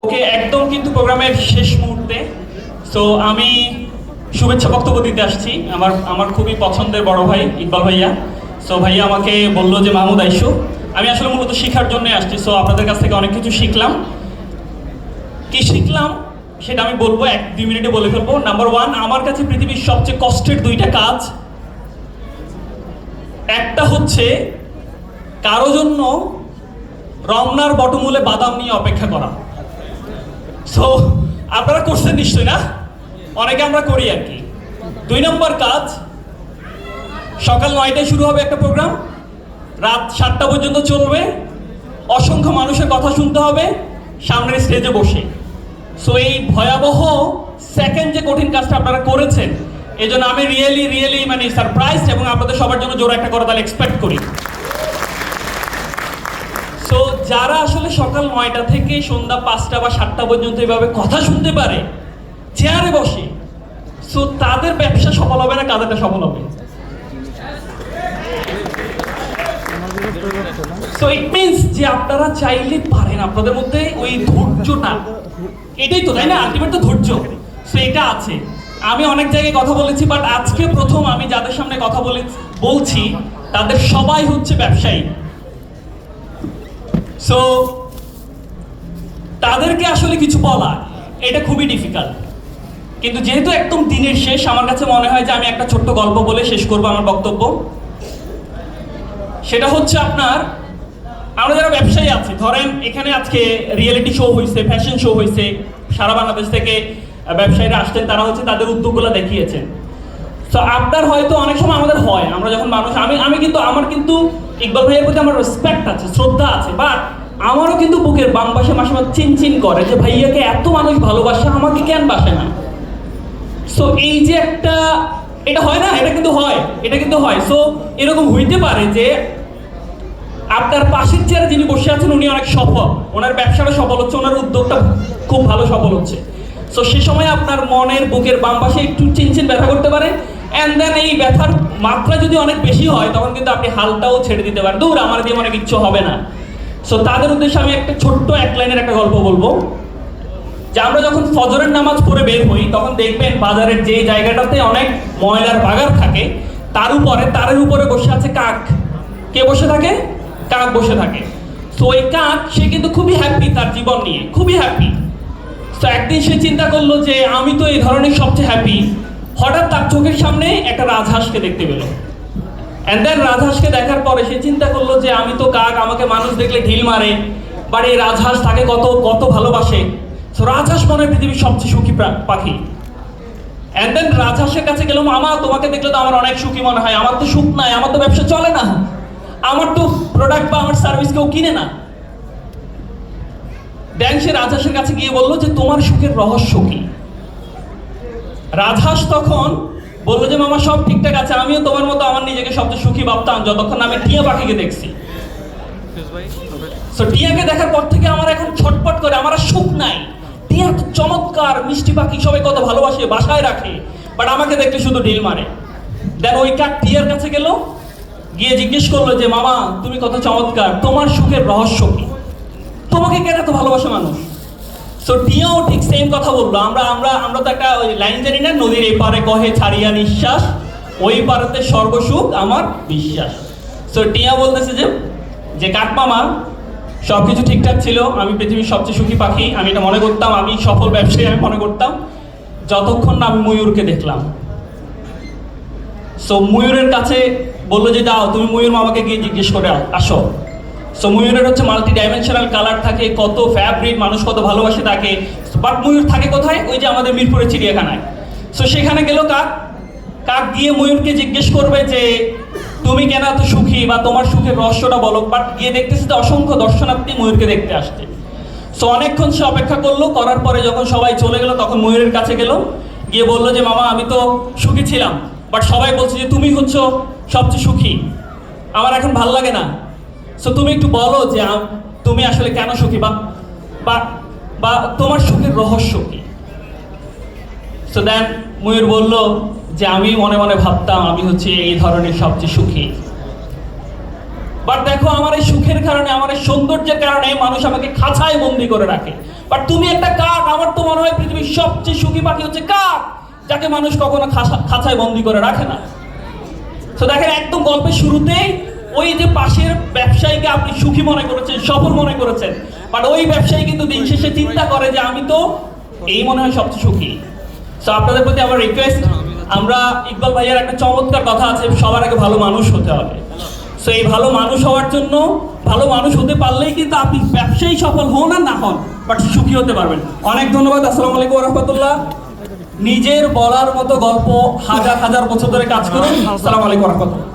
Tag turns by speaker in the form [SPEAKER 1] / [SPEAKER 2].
[SPEAKER 1] ওকে একদম কিন্তু প্রোগ্রামের শেষ মুহূর্তে। সো আমি শুভেচ্ছা বক্তব্য দিতে আসছি আমার আমার খুবই পছন্দের বড় ভাই ইকবাল ভাইয়া। সো ভাইয়া আমাকে বললো যে মাহমুদ আইসো, আমি আসলে মূলত শেখার জন্য আসছি। সো আপনাদের কাছ থেকে অনেক কিছু শিখলাম। কি শিখলাম সেটা আমি বলবো, 1-2 মিনিটে বলে ফেলবো। নাম্বার 1, আমার কাছে পৃথিবীর সবচেয়ে কষ্টের 2টা কাজ। একটা হচ্ছে কারো জন্য রমনার বটমূলে বাদাম নিয়ে অপেক্ষা করা। সো আপনারা করছেন নিশ্চয়ই না? অনেকে আমরা করি আর কি। 2 নম্বর কাজ, সকাল 9টায় শুরু হবে একটা প্রোগ্রাম, রাত 7টা পর্যন্ত চলবে, অসংখ্য মানুষের কথা শুনতে হবে সামনের স্টেজে বসে। সো এই ভয়াবহ সেকেন্ড যে কঠিন কাজটা আপনারা করেছেন, এই জন্য আমি রিয়েলি মানে সারপ্রাইজ, এবং আপনাদের সবার জন্য জোর একটা করে তাহলে এক্সপেক্ট করি। সো যারা আসলে সকাল 9টা থেকে সন্ধ্যা 5টা বা 7টা পর্যন্ত এভাবে কথা শুনতে পারে চেয়ারে বসে, সো তাদের ব্যবসা সফল হবে না, কাদেরটা সফল হবে? সো ইট মিনস যে আপনারা চাইলে পারেন, আপনাদের মধ্যে ওই ধৈর্যটা, এটাই তো, তাই না? আলটিমেট তো ধৈর্য। সো এটা আছে। আমি অনেক জায়গায় কথা বলেছি, বাট আজকে প্রথম আমি যাদের সামনে কথা বলছি তাদের সবাই হচ্ছে ব্যবসায়ী। সো তাদেরকে আসলে কিছু বলা এটা খুবই ডিফিকাল্ট, কিন্তু যেহেতু একদম দিনের শেষ, আমার কাছে মনে হয় যে আমি একটা ছোট্ট গল্প বলে শেষ করবো আমার বক্তব্য। সেটা হচ্ছে আমরা যারা ব্যবসায়ী আছি, ধরেন এখানে আজকে রিয়েলিটি শো হয়েছে, ফ্যাশন শো হয়েছে, সারা বাংলাদেশ থেকে ব্যবসায়ীরা আসছেন, তারা হচ্ছে তাদের উদ্যোগগুলো দেখিয়েছেন। তো আপনার হয়তো অনেক সময় আমাদের হয়, আমরা যখন মানুষ, আমি কিন্তু আমার কিন্তু ইকবাল ভাইয়ের প্রতি আমার রেসপেক্ট আছে, শ্রদ্ধা আছে, বাট আমারও কিন্তু বুকের বাম পাশে মাসে মাসে চিনচিন করে যে ভাইয়াকে এত মানুষ ভালোবাসে, আমাকে কেন বাসে না? সো এই যে একটা, এটা হয় না, এটা কিন্তু হয়। সো এরকম হইতে পারে যে আপনার পাশের চেয়ারে যিনি বসে আছেন উনি অনেক সফল, ওনার ব্যবসাটা সফল হচ্ছে, ওনার উদ্যোগটা খুব ভালো সফল হচ্ছে। সো সে সময় আপনার মনের বুকের বাম পাশে একটু চিনচিন ব্যথা করতে পারে, অ্যান্ড দেন এই ব্যথার মাত্রা যদি অনেক বেশি হয় তখন কিন্তু আপনি হালটাও ছেড়ে দিতে পারেন, দূর আমার দিয়ে মনে কিচ্ছু হবে না। সো তাদের উদ্দেশ্যে আমি একটা ছোট্ট 1 লাইনের একটা গল্প বলবো, যে আমরা যখন ফজরের নামাজ পড়ে বের হই তখন দেখবেন বাজারের যে জায়গাটাতে অনেক ময়লার বাগার থাকে তারের উপরে বসে আছে কাক। কে বসে থাকে? কাক বসে থাকে। সো এই কাক, সে কিন্তু খুবই হ্যাপি তার জীবন নিয়ে, খুবই হ্যাপি। তো একদিন সে চিন্তা করলো যে আমি তো এই ধরনের সবচেয়ে হ্যাপি। হঠাৎ তার চোখের সামনে একটা রাজহাঁসকে দেখতে পেল, অ্যান্ড দেন রাজহাঁসকে দেখার পরে সে চিন্তা করলো যে আমি তো কাক, আমাকে মানুষ দেখলে ঢিল মারে, বাট এই রাজহাঁস তাকে কত ভালোবাসে। সো রাজহাঁস মনে হয় পৃথিবীর সবচেয়ে সুখী পাখি। অ্যান্ড দেন রাজহাঁসের কাছে গেলাম, মামা তোমাকে দেখলে তো আমার অনেক সুখী মনে হয়, আমার তো সুখ নাই, আমার তো ব্যবসা চলে না, আমার তো প্রোডাক্ট বা আমার সার্ভিস কেউ কিনে না। দেন সে রাজহাঁসের কাছে গিয়ে বললো যে তোমার সুখের রহস্য কি? রাজহাঁস তখন বললো যে মামা সব ঠিকঠাক আছে, আমিও তোমার মতো আমার নিজেকে সবচেয়ে সুখী ভাবতাম যতক্ষণ আমি টিয়া পাখিকে দেখছি। সো টিয়াকে দেখার পর থেকে আমার এখন ছটপট করে, আমার আর সুখ নাই। টিয়া তো চমৎকার মিষ্টি পাখি, সবাই কত ভালোবাসে, বাসায় রাখে, বাট আমাকে দেখলে শুধু ঢিল মারে। দেন ওই কাক টিয়ার কাছে গেল, গিয়ে জিজ্ঞেস করলো যে মামা তুমি কত চমৎকার, তোমার সুখের রহস্য কি? তোমাকে কেন এত ভালোবাসে মানুষ? সো টিয়াও ঠিক সেম কথা বললো। আমরা তো একটা ওই লাইন জানি না, নদীর এই পারে কহে ছাড়িয়া নিঃশ্বাস, ওই পারেতে সর্বসুখ আমার বিশ্বাস। সো টিয়া বলতেছে যে কাক মামা সবকিছু ঠিকঠাক ছিল, আমি পৃথিবীর সবচেয়ে সুখী পাখি, আমি এটা মনে করতাম, আমি সফল ব্যবসায়ী আমি মনে করতাম, যতক্ষণ না আমি ময়ূরকে দেখলাম। সো ময়ূরের কাছে বললো যে যাও তুমি ময়ূর মামাকে গিয়ে জিজ্ঞেস করে আসো। সো ময়ূরের হচ্ছে মাল্টি ডাইমেনশনাল কালার থাকে, কত ফ্যাব্রিক, মানুষ কত ভালোবাসে তাকে, বাট ময়ূর থাকে কোথায়? ওই যে আমাদের মিরপুরের চিড়িয়াখানায়। সো সেখানে গেল কাক গিয়ে ময়ূরকে জিজ্ঞেস করবে যে তুমি কেন এত সুখী, বা তোমার সুখের রহস্যটা বলো। বাট গিয়ে দেখতেছে যে অসংখ্য দর্শনার্থী ময়ূরকে দেখতে আসছে। সো অনেকক্ষণ সে অপেক্ষা করার পরে যখন সবাই চলে গেল তখন ময়ূরের কাছে গেল, গিয়ে বললো যে মামা আমি তো সুখী ছিলাম, বাট সবাই বলছে যে তুমি হচ্ছে সবচেয়ে সুখী, আমার এখন ভাল লাগে না। সো তুমি একটু বলো যে তুমি আসলে কেন সুখী, বা তোমার সুখের রহস্য কি? সো দেন ময়ূর বলল যে আমি মনে মনে ভাবতাম আমি হচ্ছে এই ধরনের সবচেয়ে সুখী, বাট দেখো আমার এই সুখের কারণে, আমার এই সৌন্দর্যের কারণে মানুষ আমাকে খাঁচায় বন্দি করে রাখে, বাট তুমি একটা কাক, আমার তো মনে হয় পৃথিবীর সবচেয়ে সুখী পাখি হচ্ছে কাক, যাকে মানুষ কখনো খাঁচায় বন্দি করে রাখে না। তো দেখেন একদম গল্পের শুরুতেই ওই যে পাশের ব্যবসায়ীকে আপনি সুখী মনে করেছেন, সফল মনে করেছেন, বাট ওই ব্যবসায়ী কিন্তু দিন শেষে চিন্তা করে যে আমি তো এই মনে হয় সবচেয়ে সুখী। তো আপনাদের প্রতি আমার রিকোয়েস্ট, আমরা ইকবাল ভাইয়ার একটা চমৎকার কথা আছে, সবার আগে ভালো মানুষ হতে হবে। সো এই ভালো মানুষ হওয়ার জন্য, ভালো মানুষ হতে পারলেই কিন্তু আপনি ব্যবসায়ী সফল হন আর না হন, বাট সুখী হতে পারবেন। অনেক ধন্যবাদ। আসসালামু আলাইকুম রহমতুল্লাহ। নিজের বলার মতো গল্প হাজার হাজার বছর ধরে কাজ করুন। আসসালামু আলাইকুম রহমতুল্লাহ।